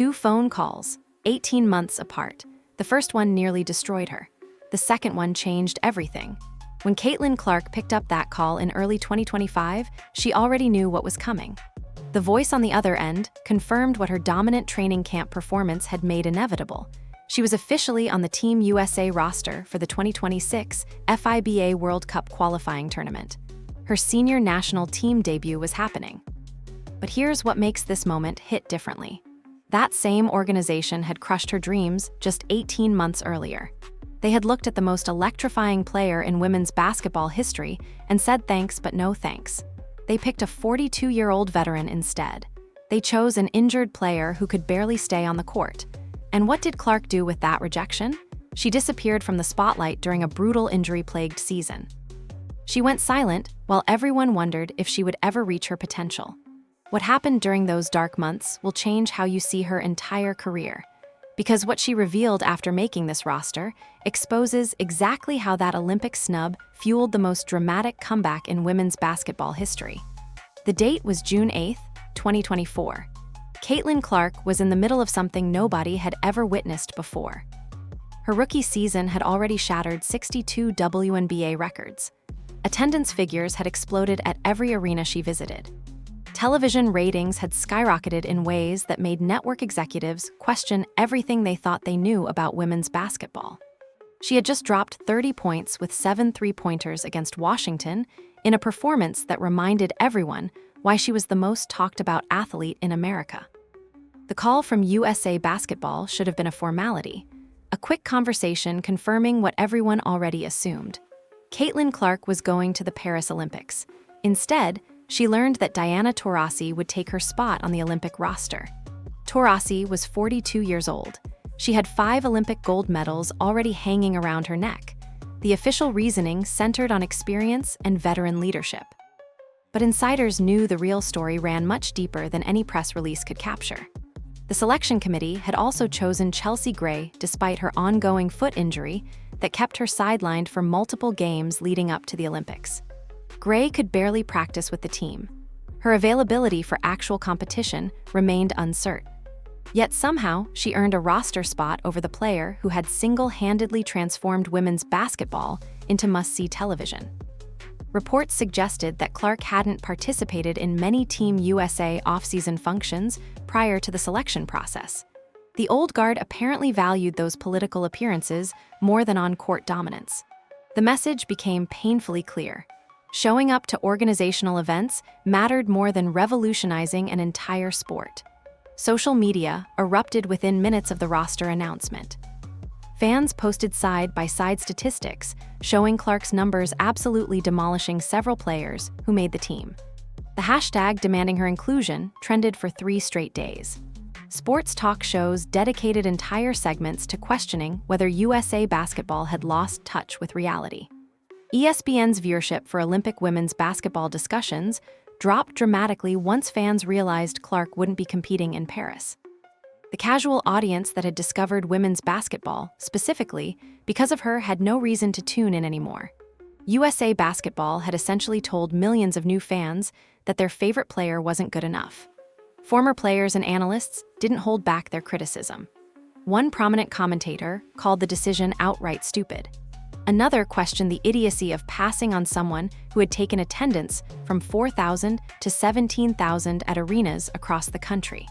2 phone calls, 18 months apart. The first one nearly destroyed her. The second one changed everything. When Caitlin Clark picked up that call in early 2025, she already knew what was coming. The voice on the other end confirmed what her dominant training camp performance had made inevitable. She was officially on the Team USA roster for the 2026 FIBA World Cup qualifying tournament. Her senior national team debut was happening. But here's what makes this moment hit differently. That same organization had crushed her dreams just 18 months earlier. They had looked at the most electrifying player in women's basketball history and said thanks but no thanks. They picked a 42-year-old veteran instead. They chose an injured player who could barely stay on the court. And what did Clark do with that rejection? She disappeared from the spotlight during a brutal injury-plagued season. She went silent while everyone wondered if she would ever reach her potential. What happened during those dark months will change how you see her entire career. Because what she revealed after making this roster exposes exactly how that Olympic snub fueled the most dramatic comeback in women's basketball history. The date was June 8, 2024. Caitlin Clark was in the middle of something nobody had ever witnessed before. Her rookie season had already shattered 62 WNBA records. Attendance figures had exploded at every arena she visited. Television ratings had skyrocketed in ways that made network executives question everything they thought they knew about women's basketball. She had just dropped 30 points with 7 three-pointers against Washington in a performance that reminded everyone why she was the most talked-about athlete in America. The call from USA Basketball should have been a formality, a quick conversation confirming what everyone already assumed. Caitlin Clark was going to the Paris Olympics. Instead, she learned that Diana Taurasi would take her spot on the Olympic roster. Taurasi was 42 years old. She had 5 Olympic gold medals already hanging around her neck. The official reasoning centered on experience and veteran leadership. But insiders knew the real story ran much deeper than any press release could capture. The selection committee had also chosen Chelsea Gray despite her ongoing foot injury that kept her sidelined for multiple games leading up to the Olympics. Gray could barely practice with the team. Her availability for actual competition remained uncertain. Yet somehow, she earned a roster spot over the player who had single-handedly transformed women's basketball into must-see television. Reports suggested that Clark hadn't participated in many Team USA off-season functions prior to the selection process. The old guard apparently valued those political appearances more than on-court dominance. The message became painfully clear. Showing up to organizational events mattered more than revolutionizing an entire sport. Social media erupted within minutes of the roster announcement. Fans posted side-by-side statistics showing Clark's numbers absolutely demolishing several players who made the team. The hashtag demanding her inclusion trended for 3 straight days. Sports talk shows dedicated entire segments to questioning whether USA Basketball had lost touch with reality. ESPN's viewership for Olympic women's basketball discussions dropped dramatically once fans realized Clark wouldn't be competing in Paris. The casual audience that had discovered women's basketball, specifically, because of her had no reason to tune in anymore. USA Basketball had essentially told millions of new fans that their favorite player wasn't good enough. Former players and analysts didn't hold back their criticism. One prominent commentator called the decision outright stupid. Another questioned the idiocy of passing on someone who had taken attendance from 4,000 to 17,000 at arenas across the country.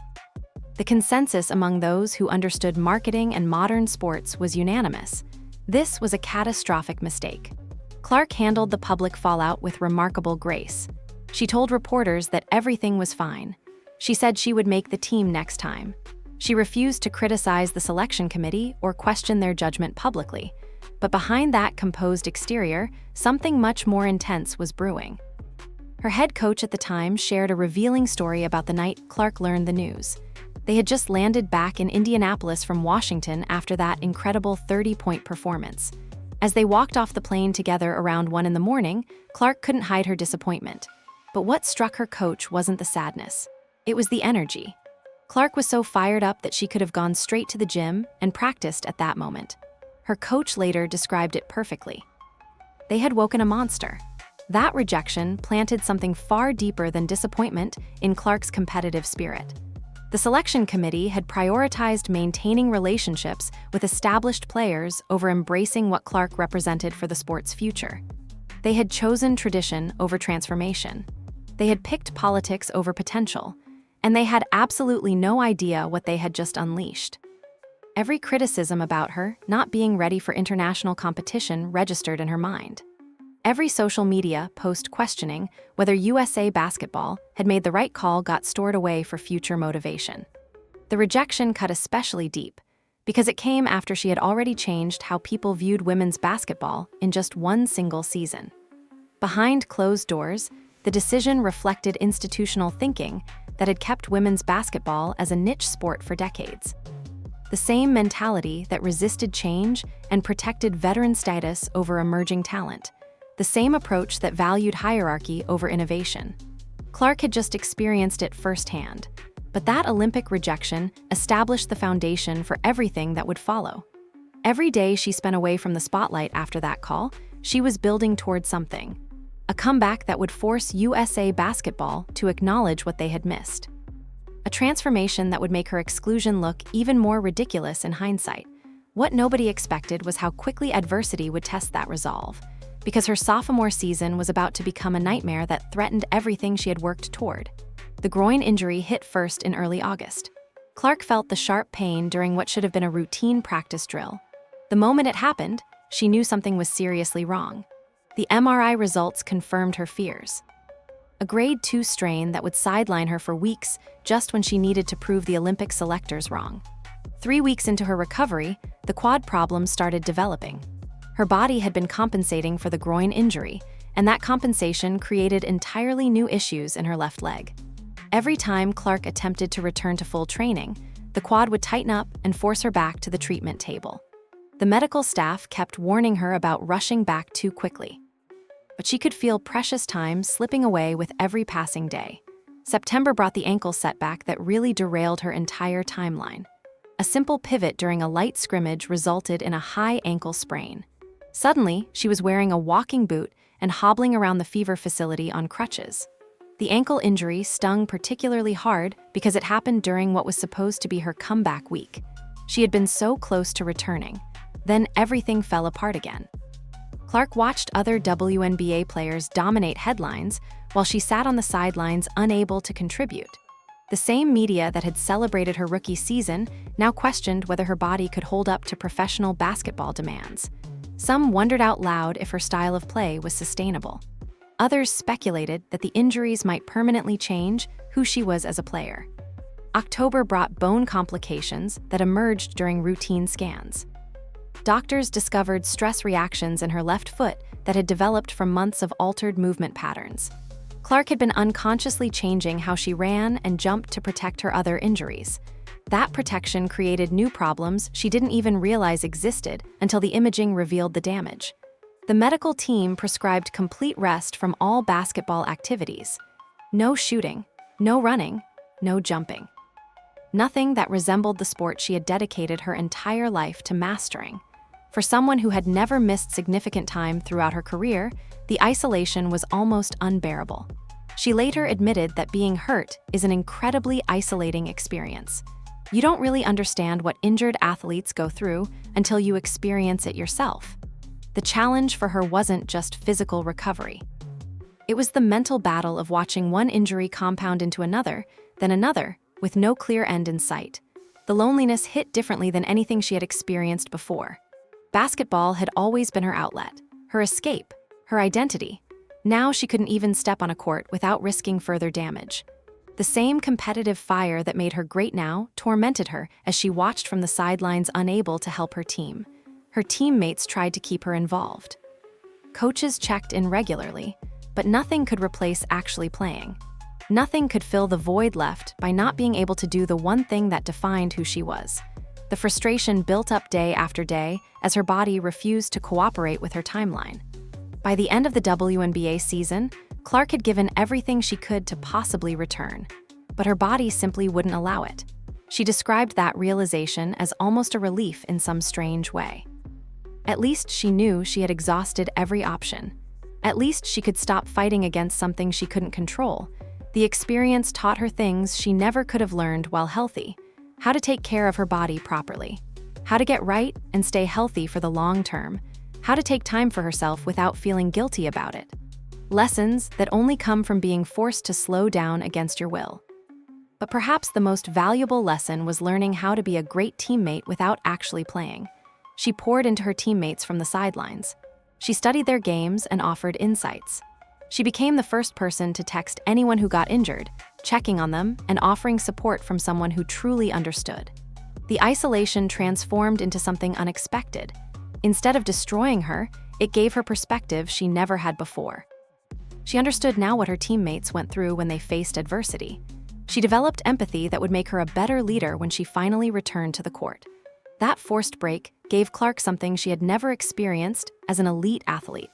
The consensus among those who understood marketing and modern sports was unanimous. This was a catastrophic mistake. Clark handled the public fallout with remarkable grace. She told reporters that everything was fine. She said she would make the team next time. She refused to criticize the selection committee or question their judgment publicly. But behind that composed exterior, something much more intense was brewing. Her head coach at the time shared a revealing story about the night Clark learned the news. They had just landed back in Indianapolis from Washington after that incredible 30-point performance. As they walked off the plane together around 1 a.m, Clark couldn't hide her disappointment. But what struck her coach wasn't the sadness. It was the energy. Clark was so fired up that she could have gone straight to the gym and practiced at that moment. Her coach later described it perfectly. They had woken a monster. That rejection planted something far deeper than disappointment in Clark's competitive spirit. The selection committee had prioritized maintaining relationships with established players over embracing what Clark represented for the sport's future. They had chosen tradition over transformation. They had picked politics over potential, and they had absolutely no idea what they had just unleashed. Every criticism about her not being ready for international competition registered in her mind. Every social media post questioning whether USA basketball had made the right call got stored away for future motivation. The rejection cut especially deep, because it came after she had already changed how people viewed women's basketball in just one single season. Behind closed doors, the decision reflected institutional thinking that had kept women's basketball as a niche sport for decades. The same mentality that resisted change and protected veteran status over emerging talent. The same approach that valued hierarchy over innovation. Clark had just experienced it firsthand, but that Olympic rejection established the foundation for everything that would follow. Every day she spent away from the spotlight after that call, she was building toward something. A comeback that would force USA basketball to acknowledge what they had missed. A transformation that would make her exclusion look even more ridiculous in hindsight. What nobody expected was how quickly adversity would test that resolve, because her sophomore season was about to become a nightmare that threatened everything she had worked toward. The groin injury hit first in early August. Clark felt the sharp pain during what should have been a routine practice drill. The moment it happened, she knew something was seriously wrong. The MRI results confirmed her fears. A grade 2 strain that would sideline her for weeks just when she needed to prove the Olympic selectors wrong. 3 weeks into her recovery, the quad problems started developing. Her body had been compensating for the groin injury, and that compensation created entirely new issues in her left leg. Every time Clark attempted to return to full training, the quad would tighten up and force her back to the treatment table. The medical staff kept warning her about rushing back too quickly. But she could feel precious time slipping away with every passing day. September brought the ankle setback that really derailed her entire timeline. A simple pivot during a light scrimmage resulted in a high ankle sprain. Suddenly, she was wearing a walking boot and hobbling around the fever facility on crutches. The ankle injury stung particularly hard because it happened during what was supposed to be her comeback week. She had been so close to returning. Then everything fell apart again. Clark watched other WNBA players dominate headlines while she sat on the sidelines unable to contribute. The same media that had celebrated her rookie season now questioned whether her body could hold up to professional basketball demands. Some wondered out loud if her style of play was sustainable. Others speculated that the injuries might permanently change who she was as a player. October brought bone complications that emerged during routine scans. Doctors discovered stress reactions in her left foot that had developed from months of altered movement patterns. Clark had been unconsciously changing how she ran and jumped to protect her other injuries. That protection created new problems she didn't even realize existed until the imaging revealed the damage. The medical team prescribed complete rest from all basketball activities. No shooting, no running, no jumping. Nothing that resembled the sport she had dedicated her entire life to mastering. For someone who had never missed significant time throughout her career, the isolation was almost unbearable. She later admitted that being hurt is an incredibly isolating experience. You don't really understand what injured athletes go through until you experience it yourself. The challenge for her wasn't just physical recovery. It was the mental battle of watching one injury compound into another, then another, with no clear end in sight. The loneliness hit differently than anything she had experienced before. Basketball had always been her outlet, her escape, her identity. Now she couldn't even step on a court without risking further damage. The same competitive fire that made her great now tormented her as she watched from the sidelines, unable to help her team. Her teammates tried to keep her involved. Coaches checked in regularly, but nothing could replace actually playing. Nothing could fill the void left by not being able to do the one thing that defined who she was. The frustration built up day after day as her body refused to cooperate with her timeline. By the end of the WNBA season, Clark had given everything she could to possibly return, but her body simply wouldn't allow it. She described that realization as almost a relief in some strange way. At least she knew she had exhausted every option. At least she could stop fighting against something she couldn't control, The experience taught her things she never could have learned while healthy: how to take care of her body properly, how to get right and stay healthy for the long term, how to take time for herself without feeling guilty about it. Lessons that only come from being forced to slow down against your will. But perhaps the most valuable lesson was learning how to be a great teammate without actually playing. She poured into her teammates from the sidelines. She studied their games and offered insights. She became the first person to text anyone who got injured, checking on them and offering support from someone who truly understood. The isolation transformed into something unexpected. Instead of destroying her, it gave her perspective she never had before. She understood now what her teammates went through when they faced adversity. She developed empathy that would make her a better leader when she finally returned to the court. That forced break gave Clark something she had never experienced as an elite athlete: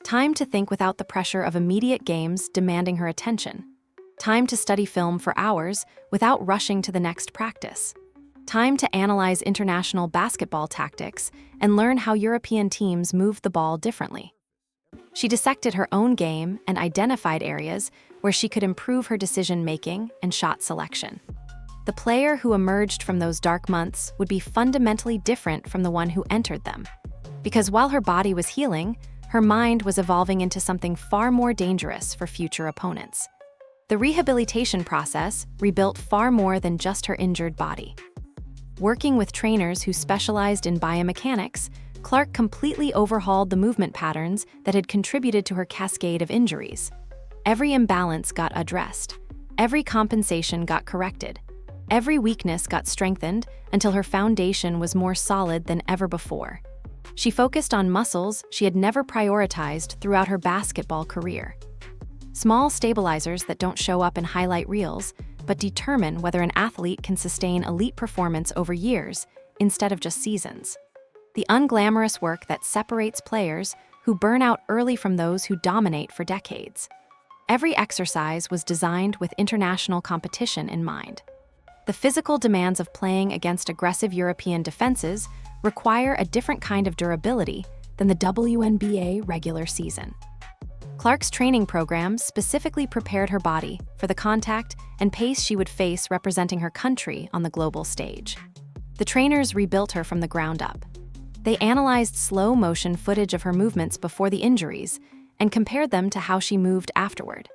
time to think without the pressure of immediate games demanding her attention. Time to study film for hours without rushing to the next practice. Time to analyze international basketball tactics and learn how European teams move the ball differently. She dissected her own game and identified areas where she could improve her decision-making and shot selection. The player who emerged from those dark months would be fundamentally different from the one who entered them. Because while her body was healing, her mind was evolving into something far more dangerous for future opponents. The rehabilitation process rebuilt far more than just her injured body. Working with trainers who specialized in biomechanics, Clark completely overhauled the movement patterns that had contributed to her cascade of injuries. Every imbalance got addressed. Every compensation got corrected. Every weakness got strengthened until her foundation was more solid than ever before. She focused on muscles she had never prioritized throughout her basketball career. Small stabilizers that don't show up in highlight reels, but determine whether an athlete can sustain elite performance over years instead of just seasons. The unglamorous work that separates players who burn out early from those who dominate for decades. Every exercise was designed with international competition in mind. The physical demands of playing against aggressive European defenses require a different kind of durability than the WNBA regular season. Clark's training programs specifically prepared her body for the contact and pace she would face representing her country on the global stage. The trainers rebuilt her from the ground up. They analyzed slow-motion footage of her movements before the injuries and compared them to how she moved afterward.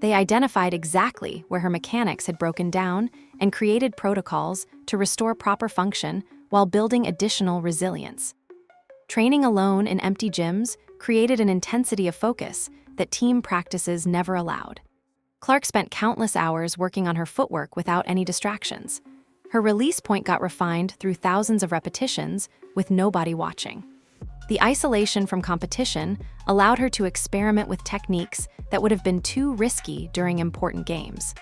They identified exactly where her mechanics had broken down and created protocols to restore proper function while building additional resilience. Training alone in empty gyms created an intensity of focus that team practices never allowed. Clark spent countless hours working on her footwork without any distractions. Her release point got refined through thousands of repetitions with nobody watching. The isolation from competition allowed her to experiment with techniques that would have been too risky during important games.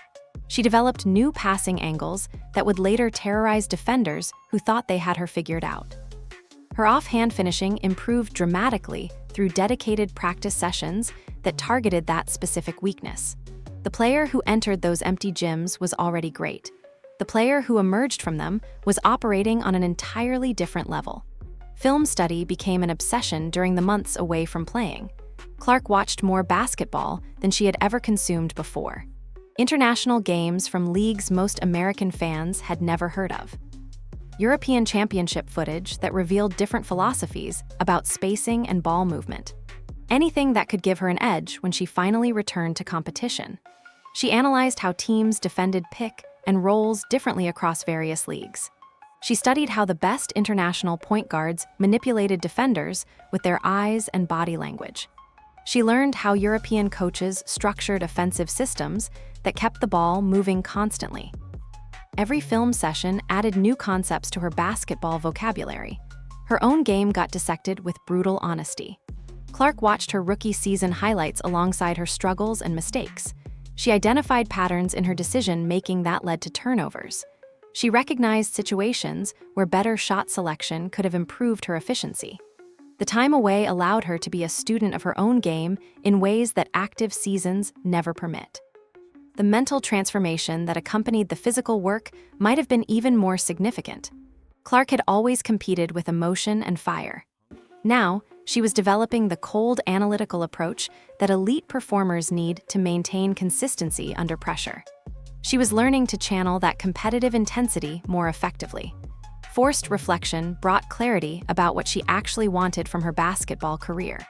She developed new passing angles that would later terrorize defenders who thought they had her figured out. Her offhand finishing improved dramatically through dedicated practice sessions that targeted that specific weakness. The player who entered those empty gyms was already great. The player who emerged from them was operating on an entirely different level. Film study became an obsession during the months away from playing. Clark watched more basketball than she had ever consumed before. International games from leagues most American fans had never heard of. European championship footage that revealed different philosophies about spacing and ball movement. Anything that could give her an edge when she finally returned to competition. She analyzed how teams defended pick and rolls differently across various leagues. She studied how the best international point guards manipulated defenders with their eyes and body language. She learned how European coaches structured offensive systems that kept the ball moving constantly. Every film session added new concepts to her basketball vocabulary. Her own game got dissected with brutal honesty. Clark watched her rookie season highlights alongside her struggles and mistakes. She identified patterns in her decision-making that led to turnovers. She recognized situations where better shot selection could have improved her efficiency. The time away allowed her to be a student of her own game in ways that active seasons never permit. The mental transformation that accompanied the physical work might have been even more significant. Clark had always competed with emotion and fire. Now, She was developing the cold analytical approach that elite performers need to maintain consistency under pressure. She was learning to channel that competitive intensity more effectively. Forced reflection brought clarity about what she actually wanted from her basketball career.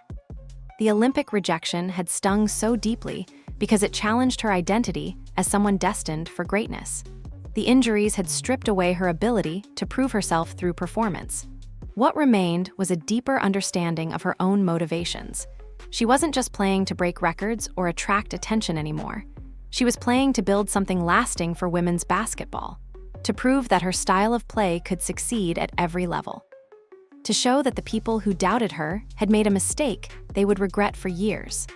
The Olympic rejection had stung so deeply because it challenged her identity as someone destined for greatness. The injuries had stripped away her ability to prove herself through performance. What remained was a deeper understanding of her own motivations. She wasn't just playing to break records or attract attention anymore. She was playing to build something lasting for women's basketball, to prove that her style of play could succeed at every level, to show that the people who doubted her had made a mistake they would regret for years.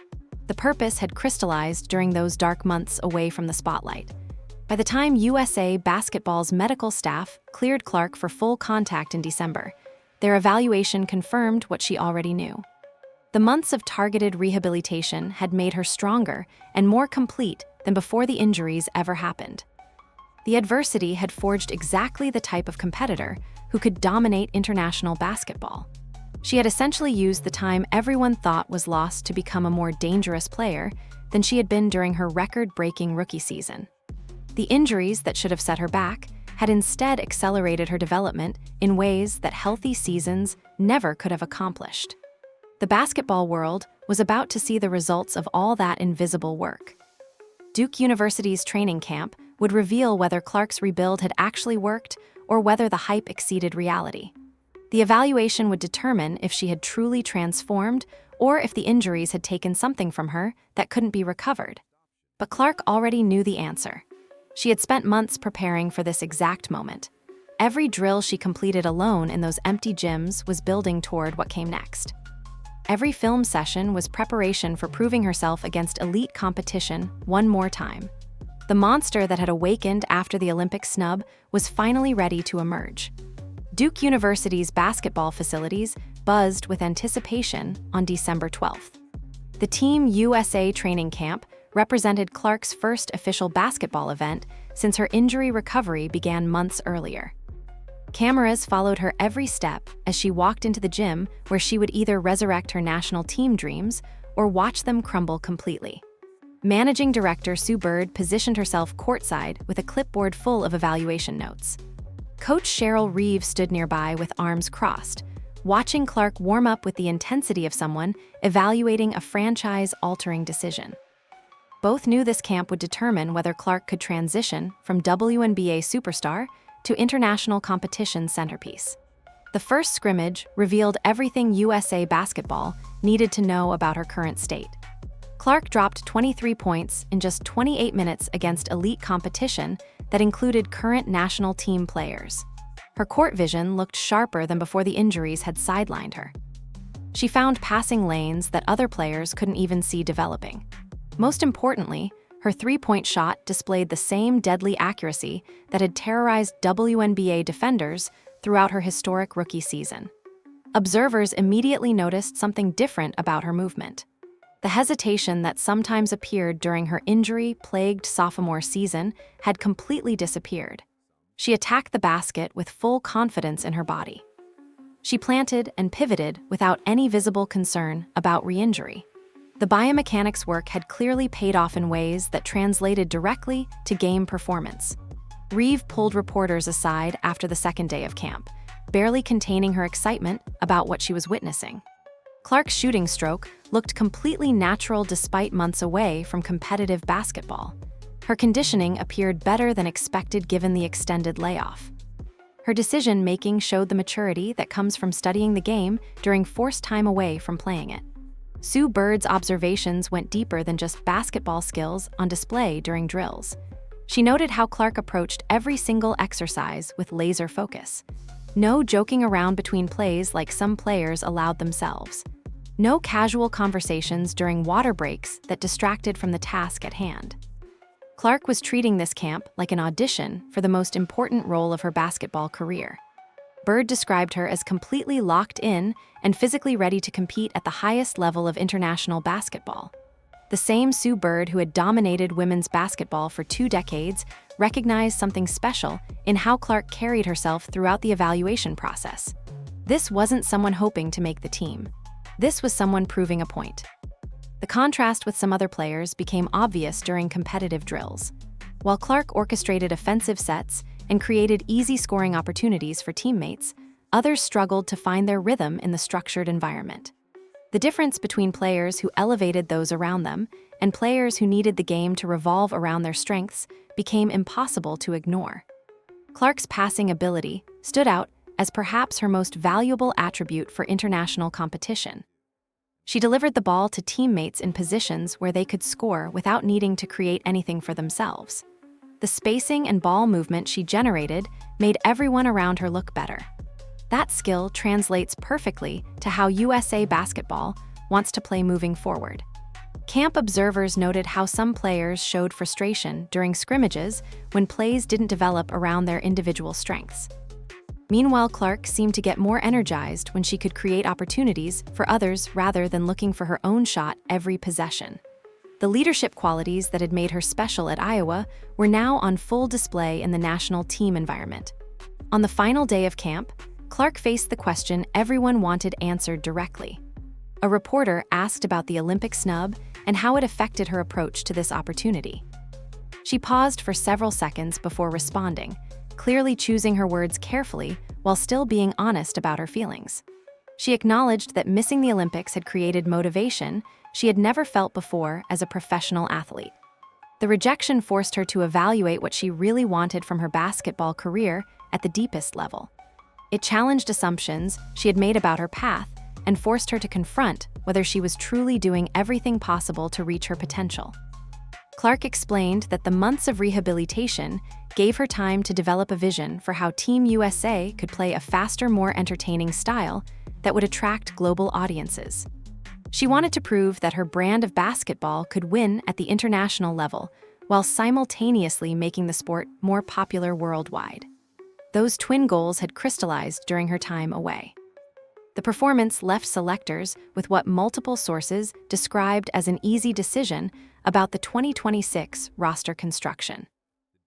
The purpose had crystallized during those dark months away from the spotlight. By the time USA Basketball's medical staff cleared Clark for full contact in December, their evaluation confirmed what she already knew. The months of targeted rehabilitation had made her stronger and more complete than before the injuries ever happened. The adversity had forged exactly the type of competitor who could dominate international basketball. She had essentially used the time everyone thought was lost to become a more dangerous player than she had been during her record-breaking rookie season. The injuries that should have set her back had instead accelerated her development in ways that healthy seasons never could have accomplished. The basketball world was about to see the results of all that invisible work. Duke University's training camp would reveal whether Clark's rebuild had actually worked or whether the hype exceeded reality. The evaluation would determine if she had truly transformed or if the injuries had taken something from her that couldn't be recovered. But Clark already knew the answer. She had spent months preparing for this exact moment. Every drill she completed alone in those empty gyms was building toward what came next. Every film session was preparation for proving herself against elite competition one more time. The monster that had awakened after the Olympic snub was finally ready to emerge. Duke University's basketball facilities buzzed with anticipation on December 12th. The Team USA training camp represented Clark's first official basketball event since her injury recovery began months earlier. Cameras followed her every step as she walked into the gym where she would either resurrect her national team dreams or watch them crumble completely. Managing director Sue Bird positioned herself courtside with a clipboard full of evaluation notes. Coach Cheryl Reeve stood nearby with arms crossed, watching Clark warm up with the intensity of someone evaluating a franchise-altering decision. Both knew this camp would determine whether Clark could transition from WNBA superstar to international competition centerpiece. The first scrimmage revealed everything USA Basketball needed to know about her current state. Clark dropped 23 points in just 28 minutes against elite competition that included current national team players. Her court vision looked sharper than before the injuries had sidelined her. She found passing lanes that other players couldn't even see developing. Most importantly, her three-point shot displayed the same deadly accuracy that had terrorized WNBA defenders throughout her historic rookie season. Observers immediately noticed something different about her movement. The hesitation that sometimes appeared during her injury-plagued sophomore season had completely disappeared. She attacked the basket with full confidence in her body. She planted and pivoted without any visible concern about re-injury. The biomechanics work had clearly paid off in ways that translated directly to game performance. Reeve pulled reporters aside after the second day of camp, barely containing her excitement about what she was witnessing. Clark's shooting stroke looked completely natural despite months away from competitive basketball. Her conditioning appeared better than expected given the extended layoff. Her decision-making showed the maturity that comes from studying the game during forced time away from playing it. Sue Bird's observations went deeper than just basketball skills on display during drills. She noted how Clark approached every single exercise with laser focus. No joking around between plays like some players allowed themselves. No casual conversations during water breaks that distracted from the task at hand. Clark was treating this camp like an audition for the most important role of her basketball career. Bird described her as completely locked in and physically ready to compete at the highest level of international basketball. The same Sue Bird who had dominated women's basketball for 2 decades recognized something special in how Clark carried herself throughout the evaluation process. This wasn't someone hoping to make the team. This was someone proving a point. The contrast with some other players became obvious during competitive drills. While Clark orchestrated offensive sets and created easy scoring opportunities for teammates, others struggled to find their rhythm in the structured environment. The difference between players who elevated those around them and players who needed the game to revolve around their strengths became impossible to ignore. Clark's passing ability stood out as perhaps her most valuable attribute for international competition. She delivered the ball to teammates in positions where they could score without needing to create anything for themselves. The spacing and ball movement she generated made everyone around her look better. That skill translates perfectly to how USA basketball wants to play moving forward. Camp observers noted how some players showed frustration during scrimmages when plays didn't develop around their individual strengths. Meanwhile, Clark seemed to get more energized when she could create opportunities for others rather than looking for her own shot every possession. The leadership qualities that had made her special at Iowa were now on full display in the national team environment. On the final day of camp, Clark faced the question everyone wanted answered directly. A reporter asked about the Olympic snub and how it affected her approach to this opportunity. She paused for several seconds before responding, clearly choosing her words carefully while still being honest about her feelings. She acknowledged that missing the Olympics had created motivation she had never felt before as a professional athlete. The rejection forced her to evaluate what she really wanted from her basketball career at the deepest level. It challenged assumptions she had made about her path and forced her to confront whether she was truly doing everything possible to reach her potential. Clark explained that the months of rehabilitation gave her time to develop a vision for how Team USA could play a faster, more entertaining style that would attract global audiences. She wanted to prove that her brand of basketball could win at the international level while simultaneously making the sport more popular worldwide. Those twin goals had crystallized during her time away. The performance left selectors with what multiple sources described as an easy decision about the 2026 roster construction.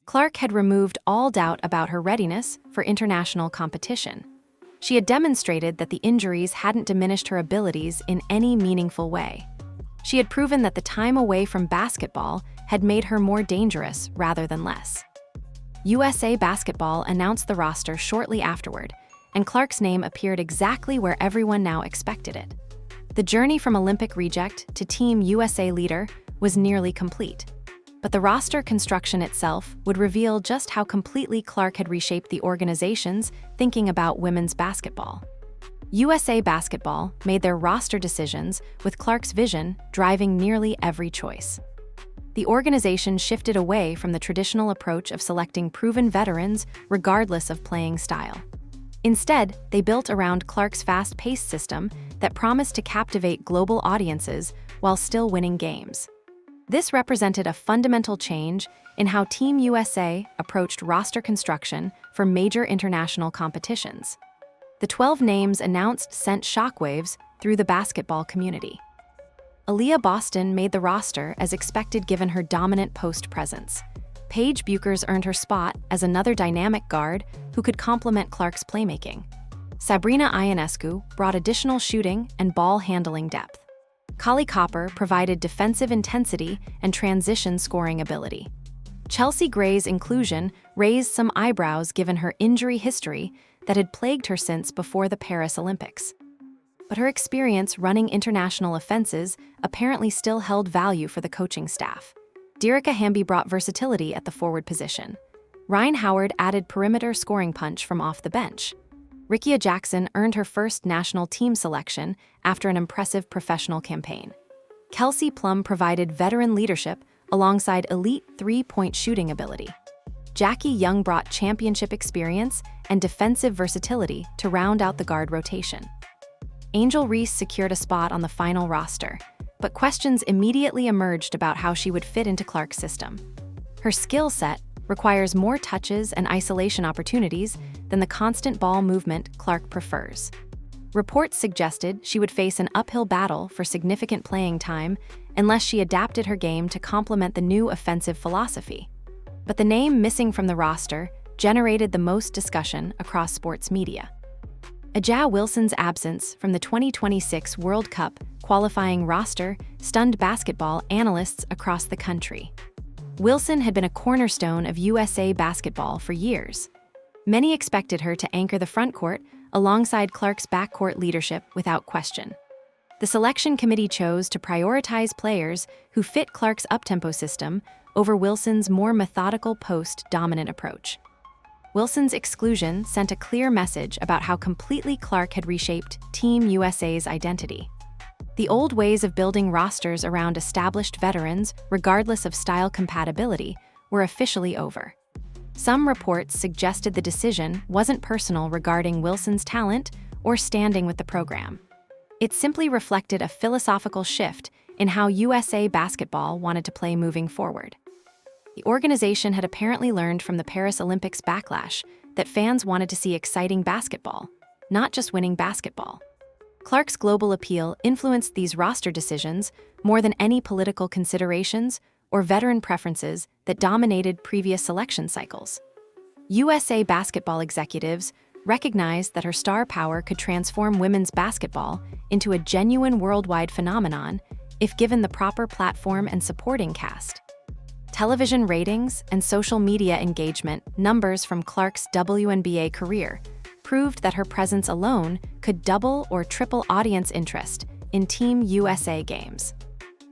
Clark had removed all doubt about her readiness for international competition. She had demonstrated that the injuries hadn't diminished her abilities in any meaningful way. She had proven that the time away from basketball had made her more dangerous rather than less. USA Basketball announced the roster shortly afterward, and Clark's name appeared exactly where everyone now expected it. The journey from Olympic reject to Team USA leader was nearly complete. But the roster construction itself would reveal just how completely Clark had reshaped the organization's thinking about women's basketball. USA Basketball made their roster decisions with Clark's vision driving nearly every choice. The organization shifted away from the traditional approach of selecting proven veterans regardless of playing style. Instead, they built around Clark's fast-paced system that promised to captivate global audiences while still winning games. This represented a fundamental change in how Team USA approached roster construction for major international competitions. The 12 names announced sent shockwaves through the basketball community. Aaliyah Boston made the roster as expected given her dominant post presence. Paige Buchers earned her spot as another dynamic guard who could complement Clark's playmaking. Sabrina Ionescu brought additional shooting and ball handling depth. Kali Copper provided defensive intensity and transition scoring ability. Chelsea Gray's inclusion raised some eyebrows given her injury history that had plagued her since before the Paris Olympics. But her experience running international offenses apparently still held value for the coaching staff. Derica Hamby brought versatility at the forward position. Ryan Howard added perimeter scoring punch from off the bench. Rickea Jackson earned her first national team selection after an impressive professional campaign. Kelsey Plum provided veteran leadership alongside elite three-point shooting ability. Jackie Young brought championship experience and defensive versatility to round out the guard rotation. Angel Reese secured a spot on the final roster, but questions immediately emerged about how she would fit into Clark's system. Her skill set requires more touches and isolation opportunities than the constant ball movement Clark prefers. Reports suggested she would face an uphill battle for significant playing time unless she adapted her game to complement the new offensive philosophy. But the name missing from the roster generated the most discussion across sports media. Angel Wilson's absence from the 2026 World Cup qualifying roster stunned basketball analysts across the country. Wilson had been a cornerstone of USA basketball for years. Many expected her to anchor the frontcourt alongside Clark's backcourt leadership without question. The selection committee chose to prioritize players who fit Clark's uptempo system over Wilson's more methodical post-dominant approach. Wilson's exclusion sent a clear message about how completely Clark had reshaped Team USA's identity. The old ways of building rosters around established veterans, regardless of style compatibility, were officially over. Some reports suggested the decision wasn't personal regarding Wilson's talent or standing with the program. It simply reflected a philosophical shift in how USA basketball wanted to play moving forward. The organization had apparently learned from the Paris Olympics backlash that fans wanted to see exciting basketball, not just winning basketball. Clark's global appeal influenced these roster decisions more than any political considerations or veteran preferences that dominated previous selection cycles. USA basketball executives recognized that her star power could transform women's basketball into a genuine worldwide phenomenon if given the proper platform and supporting cast. Television ratings and social media engagement numbers from Clark's WNBA career proved that her presence alone could double or triple audience interest in Team USA games.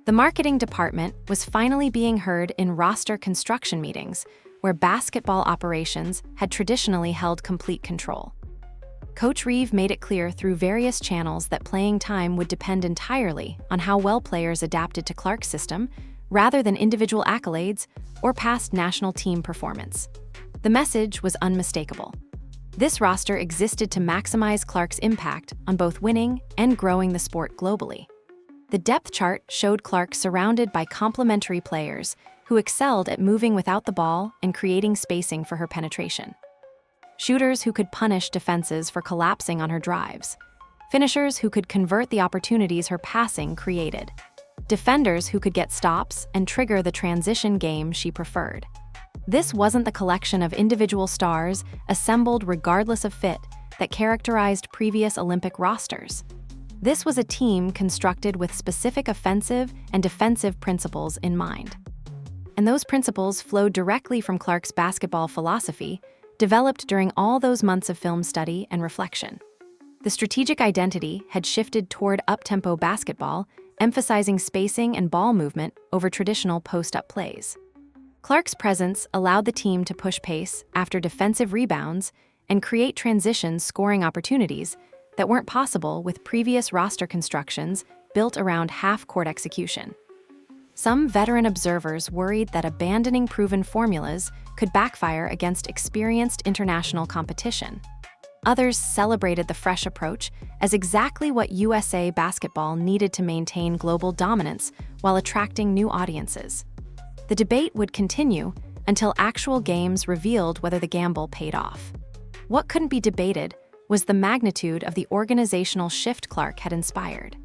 The marketing department was finally being heard in roster construction meetings, where basketball operations had traditionally held complete control. Coach Reeve made it clear through various channels that playing time would depend entirely on how well players adapted to Clark's system, rather than individual accolades or past national team performance. The message was unmistakable. This roster existed to maximize Clark's impact on both winning and growing the sport globally. The depth chart showed Clark surrounded by complementary players who excelled at moving without the ball and creating spacing for her penetration. Shooters who could punish defenses for collapsing on her drives. Finishers who could convert the opportunities her passing created. Defenders who could get stops and trigger the transition game she preferred. This wasn't the collection of individual stars assembled regardless of fit that characterized previous Olympic rosters. This was a team constructed with specific offensive and defensive principles in mind. And those principles flowed directly from Clark's basketball philosophy, developed during all those months of film study and reflection. The strategic identity had shifted toward up-tempo basketball, emphasizing spacing and ball movement over traditional post-up plays. Clark's presence allowed the team to push pace after defensive rebounds and create transition scoring opportunities that weren't possible with previous roster constructions built around half-court execution. Some veteran observers worried that abandoning proven formulas could backfire against experienced international competition. Others celebrated the fresh approach as exactly what USA basketball needed to maintain global dominance while attracting new audiences. The debate would continue until actual games revealed whether the gamble paid off. What couldn't be debated was the magnitude of the organizational shift Clark had inspired.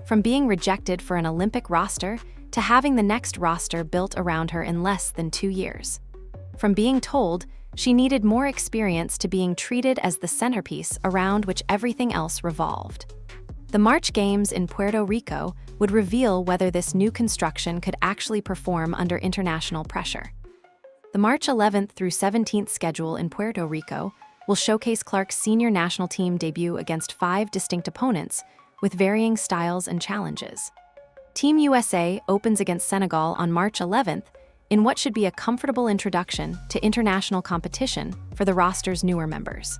From being rejected for an Olympic roster to having the next roster built around her in less than 2 years. From being told she needed more experience to being treated as the centerpiece around which everything else revolved. The March Games in Puerto Rico would reveal whether this new construction could actually perform under international pressure. The March 11th through 17th schedule in Puerto Rico will showcase Clark's senior national team debut against 5 distinct opponents with varying styles and challenges. Team USA opens against Senegal on March 11th in what should be a comfortable introduction to international competition for the roster's newer members.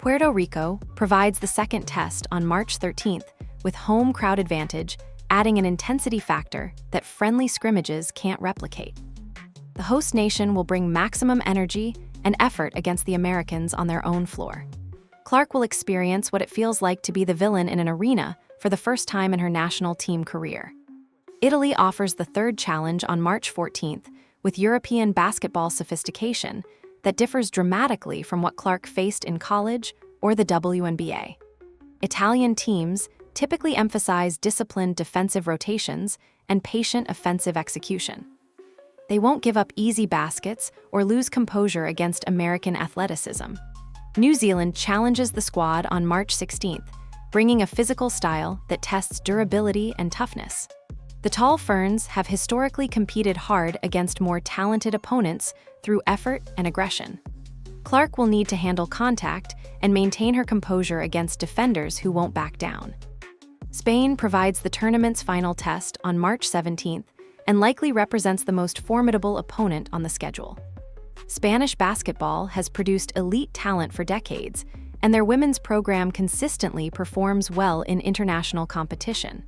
Puerto Rico provides the second test on March 13th with home crowd advantage, adding an intensity factor that friendly scrimmages can't replicate. The host nation will bring maximum energy and effort against the Americans on their own floor. Clark will experience what it feels like to be the villain in an arena for the first time in her national team career. Italy offers the third challenge on March 14th with European basketball sophistication that differs dramatically from what Clark faced in college or the WNBA. Italian teams typically emphasize disciplined defensive rotations and patient offensive execution. They won't give up easy baskets or lose composure against American athleticism. New Zealand challenges the squad on March 16th, bringing a physical style that tests durability and toughness. The Tall Ferns have historically competed hard against more talented opponents through effort and aggression. Clark will need to handle contact and maintain her composure against defenders who won't back down. Spain provides the tournament's final test on March 17th and likely represents the most formidable opponent on the schedule. Spanish basketball has produced elite talent for decades, and their women's program consistently performs well in international competition.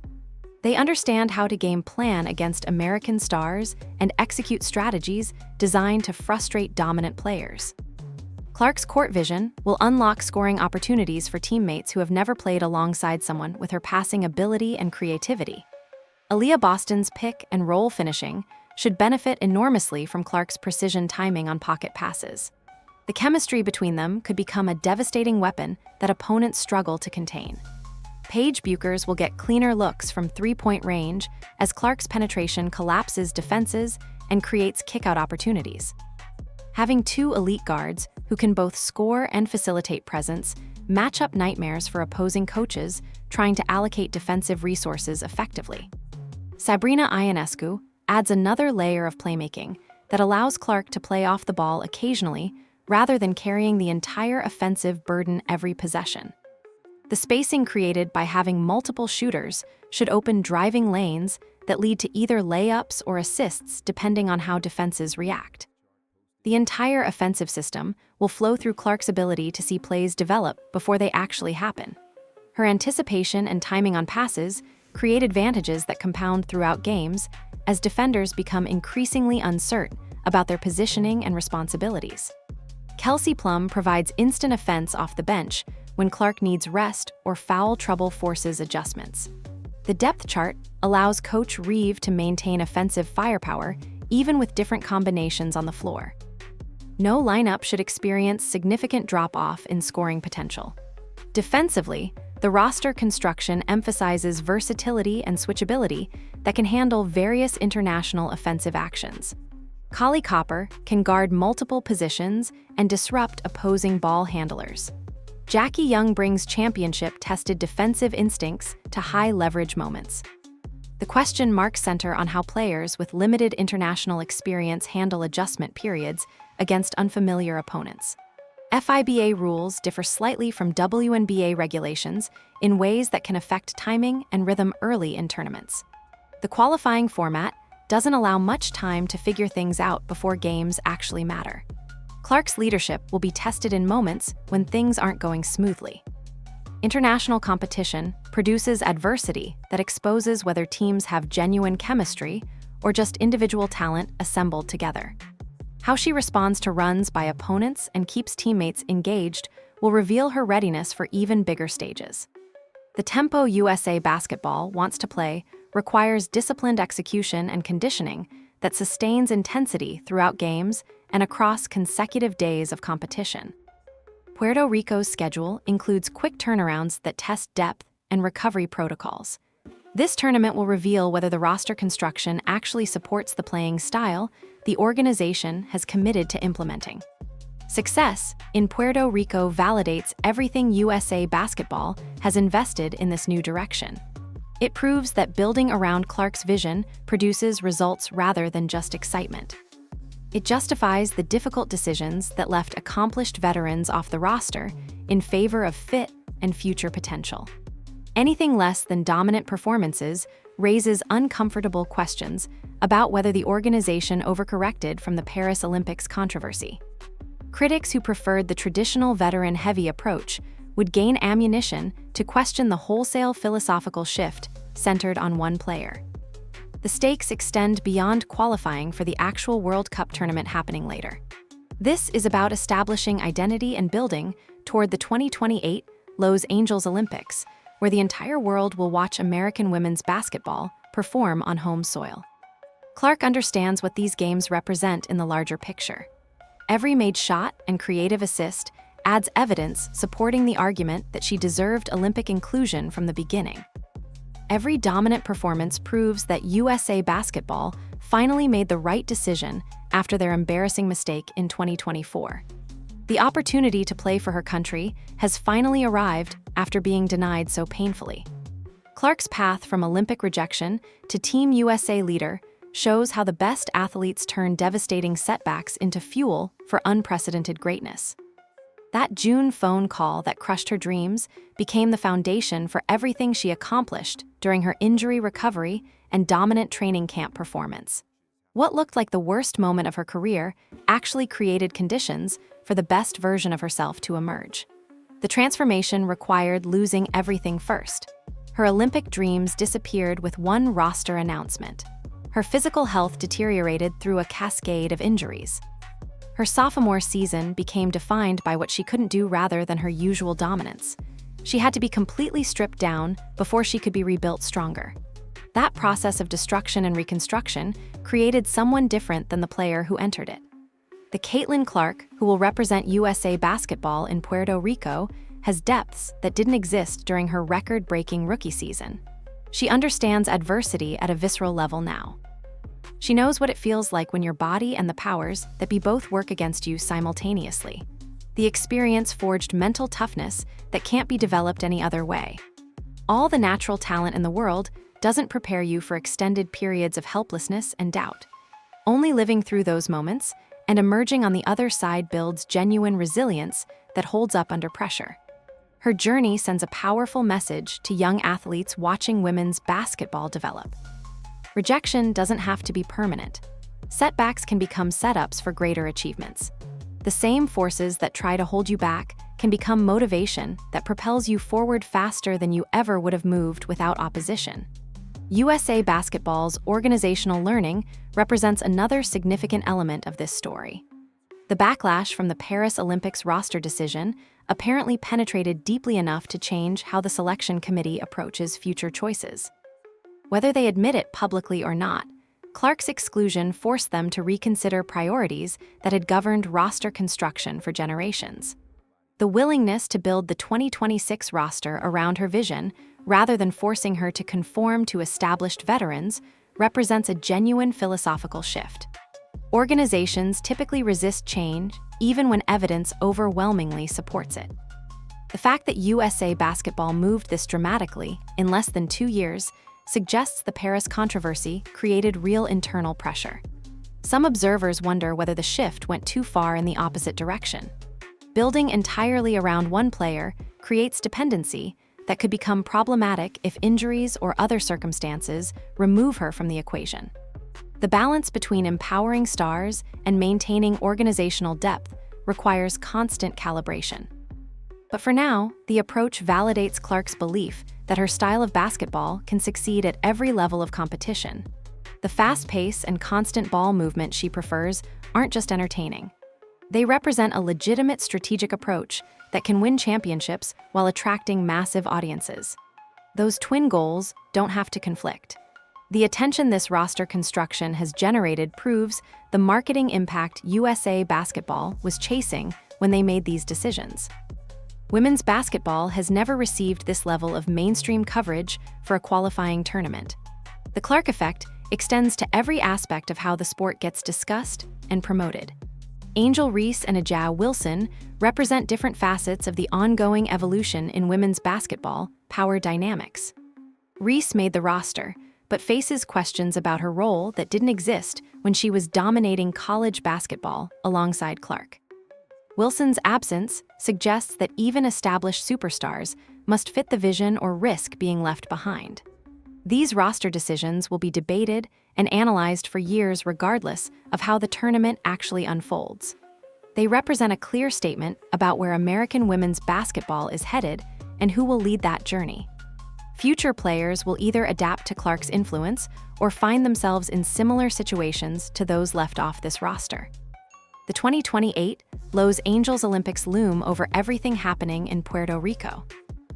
They understand how to game plan against American stars and execute strategies designed to frustrate dominant players. Clark's court vision will unlock scoring opportunities for teammates who have never played alongside someone with her passing ability and creativity. Aaliyah Boston's pick and roll finishing should benefit enormously from Clark's precision timing on pocket passes. The chemistry between them could become a devastating weapon that opponents struggle to contain. Paige Buchers will get cleaner looks from three-point range as Clark's penetration collapses defenses and creates kickout opportunities. Having two elite guards who can both score and facilitate presence match up nightmares for opposing coaches trying to allocate defensive resources effectively. Sabrina Ionescu adds another layer of playmaking that allows Clark to play off the ball occasionally rather than carrying the entire offensive burden every possession. The spacing created by having multiple shooters should open driving lanes that lead to either layups or assists depending on how defenses react. The entire offensive system will flow through Clark's ability to see plays develop before they actually happen. Her anticipation and timing on passes create advantages that compound throughout games as defenders become increasingly uncertain about their positioning and responsibilities. Kelsey Plum provides instant offense off the bench when Clark needs rest or foul trouble forces adjustments. The depth chart allows Coach Reeve to maintain offensive firepower even with different combinations on the floor. No lineup should experience significant drop-off in scoring potential. Defensively, the roster construction emphasizes versatility and switchability that can handle various international offensive actions. Collie Copper can guard multiple positions and disrupt opposing ball handlers. Jackie Young brings championship-tested defensive instincts to high-leverage moments. The question marks center on how players with limited international experience handle adjustment periods against unfamiliar opponents. FIBA rules differ slightly from WNBA regulations in ways that can affect timing and rhythm early in tournaments. The qualifying format doesn't allow much time to figure things out before games actually matter. Clark's leadership will be tested in moments when things aren't going smoothly. International competition produces adversity that exposes whether teams have genuine chemistry or just individual talent assembled together. How she responds to runs by opponents and keeps teammates engaged will reveal her readiness for even bigger stages. The tempo USA basketball wants to play requires disciplined execution and conditioning that sustains intensity throughout games and across consecutive days of competition. Puerto Rico's schedule includes quick turnarounds that test depth and recovery protocols. This tournament will reveal whether the roster construction actually supports the playing style the organization has committed to implementing. Success in Puerto Rico validates everything USA basketball has invested in this new direction. It proves that building around Clark's vision produces results rather than just excitement. It justifies the difficult decisions that left accomplished veterans off the roster in favor of fit and future potential. Anything less than dominant performances raises uncomfortable questions about whether the organization overcorrected from the Paris Olympics controversy. Critics who preferred the traditional veteran-heavy approach would gain ammunition to question the wholesale philosophical shift centered on one player. The stakes extend beyond qualifying for the actual World Cup tournament happening later. This is about establishing identity and building toward the 2028 Los Angeles Olympics, where the entire world will watch American women's basketball perform on home soil. Clark understands what these games represent in the larger picture. Every made shot and creative assist adds evidence supporting the argument that she deserved Olympic inclusion from the beginning. Every dominant performance proves that USA basketball finally made the right decision after their embarrassing mistake in 2024. The opportunity to play for her country has finally arrived after being denied so painfully. Clark's path from Olympic rejection to Team USA leader shows how the best athletes turn devastating setbacks into fuel for unprecedented greatness. That June phone call that crushed her dreams became the foundation for everything she accomplished during her injury recovery and dominant training camp performance. What looked like the worst moment of her career actually created conditions for the best version of herself to emerge. The transformation required losing everything first. Her Olympic dreams disappeared with one roster announcement. Her physical health deteriorated through a cascade of injuries. Her sophomore season became defined by what she couldn't do rather than her usual dominance. She had to be completely stripped down before she could be rebuilt stronger. That process of destruction and reconstruction created someone different than the player who entered it. The Caitlin Clark, who will represent USA basketball in Puerto Rico, has depths that didn't exist during her record-breaking rookie season. She understands adversity at a visceral level now. She knows what it feels like when your body and the powers that be both work against you simultaneously. The experience forged mental toughness that can't be developed any other way. All the natural talent in the world doesn't prepare you for extended periods of helplessness and doubt. Only living through those moments and emerging on the other side builds genuine resilience that holds up under pressure. Her journey sends a powerful message to young athletes watching women's basketball develop. Rejection doesn't have to be permanent. Setbacks can become setups for greater achievements. The same forces that try to hold you back can become motivation that propels you forward faster than you ever would have moved without opposition. USA Basketball's organizational learning represents another significant element of this story. The backlash from the Paris Olympics roster decision apparently penetrated deeply enough to change how the selection committee approaches future choices. Whether they admit it publicly or not, Clark's exclusion forced them to reconsider priorities that had governed roster construction for generations. The willingness to build the 2026 roster around her vision, rather than forcing her to conform to established veterans, represents a genuine philosophical shift. Organizations typically resist change, even when evidence overwhelmingly supports it. The fact that USA Basketball moved this dramatically in less than 2 years suggests the Paris controversy created real internal pressure. Some observers wonder whether the shift went too far in the opposite direction. Building entirely around one player creates dependency that could become problematic if injuries or other circumstances remove her from the equation. The balance between empowering stars and maintaining organizational depth requires constant calibration. But for now, the approach validates Clark's belief that her style of basketball can succeed at every level of competition. The fast pace and constant ball movement she prefers aren't just entertaining. They represent a legitimate strategic approach that can win championships while attracting massive audiences. Those twin goals don't have to conflict. The attention this roster construction has generated proves the marketing impact USA Basketball was chasing when they made these decisions. Women's basketball has never received this level of mainstream coverage for a qualifying tournament. The Clark effect extends to every aspect of how the sport gets discussed and promoted. Angel Reese and Aja Wilson represent different facets of the ongoing evolution in women's basketball power dynamics. Reese made the roster, but faces questions about her role that didn't exist when she was dominating college basketball alongside Clark. Wilson's absence suggests that even established superstars must fit the vision or risk being left behind. These roster decisions will be debated and analyzed for years regardless of how the tournament actually unfolds. They represent a clear statement about where American women's basketball is headed and who will lead that journey. Future players will either adapt to Clark's influence or find themselves in similar situations to those left off this roster. The 2028 Los Angeles Olympics loom over everything happening in Puerto Rico.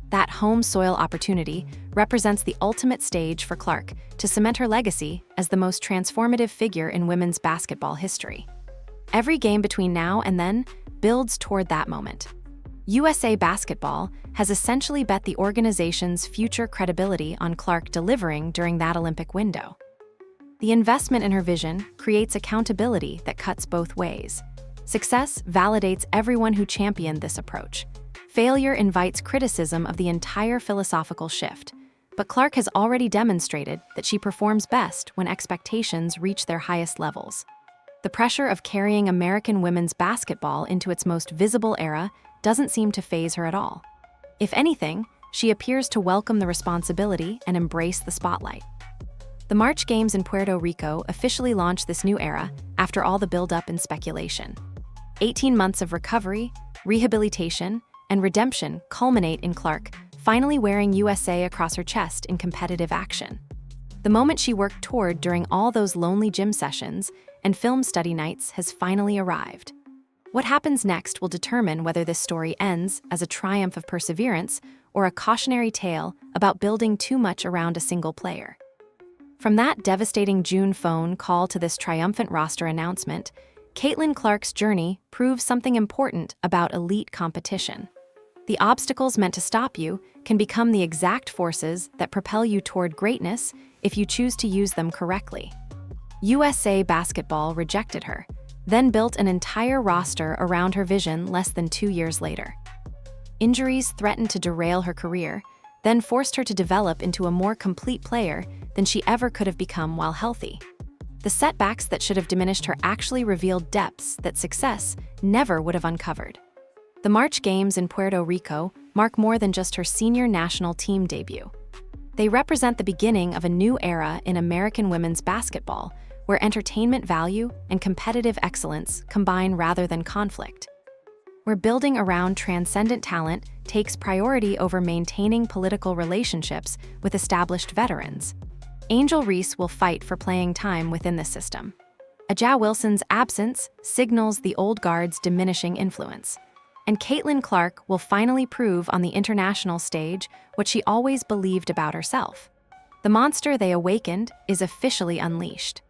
That home soil opportunity represents the ultimate stage for Clark to cement her legacy as the most transformative figure in women's basketball history. Every game between now and then builds toward that moment. USA Basketball has essentially bet the organization's future credibility on Clark delivering during that Olympic window. The investment in her vision creates accountability that cuts both ways. Success validates everyone who championed this approach. Failure invites criticism of the entire philosophical shift. But Clark has already demonstrated that she performs best when expectations reach their highest levels. The pressure of carrying American women's basketball into its most visible era doesn't seem to faze her at all. If anything, she appears to welcome the responsibility and embrace the spotlight. The March Games in Puerto Rico officially launched this new era after all the build-up and speculation. 18 months of recovery, rehabilitation, and redemption culminate in Clark finally wearing USA across her chest in competitive action. The moment she worked toward during all those lonely gym sessions and film study nights has finally arrived. What happens next will determine whether this story ends as a triumph of perseverance or a cautionary tale about building too much around a single player. From that devastating June phone call to this triumphant roster announcement, Caitlin Clark's journey proves something important about elite competition. The obstacles meant to stop you can become the exact forces that propel you toward greatness if you choose to use them correctly. USA Basketball rejected her, then built an entire roster around her vision less than 2 years later. Injuries threatened to derail her career, then forced her to develop into a more complete player than she ever could have become while healthy. The setbacks that should have diminished her actually revealed depths that success never would have uncovered. The March Games in Puerto Rico mark more than just her senior national team debut. They represent the beginning of a new era in American women's basketball, where entertainment value and competitive excellence combine rather than conflict. Where building around transcendent talent takes priority over maintaining political relationships with established veterans. Angel Reese will fight for playing time within the system. Aja Wilson's absence signals the old guard's diminishing influence. And Caitlin Clark will finally prove on the international stage what she always believed about herself. The monster they awakened is officially unleashed.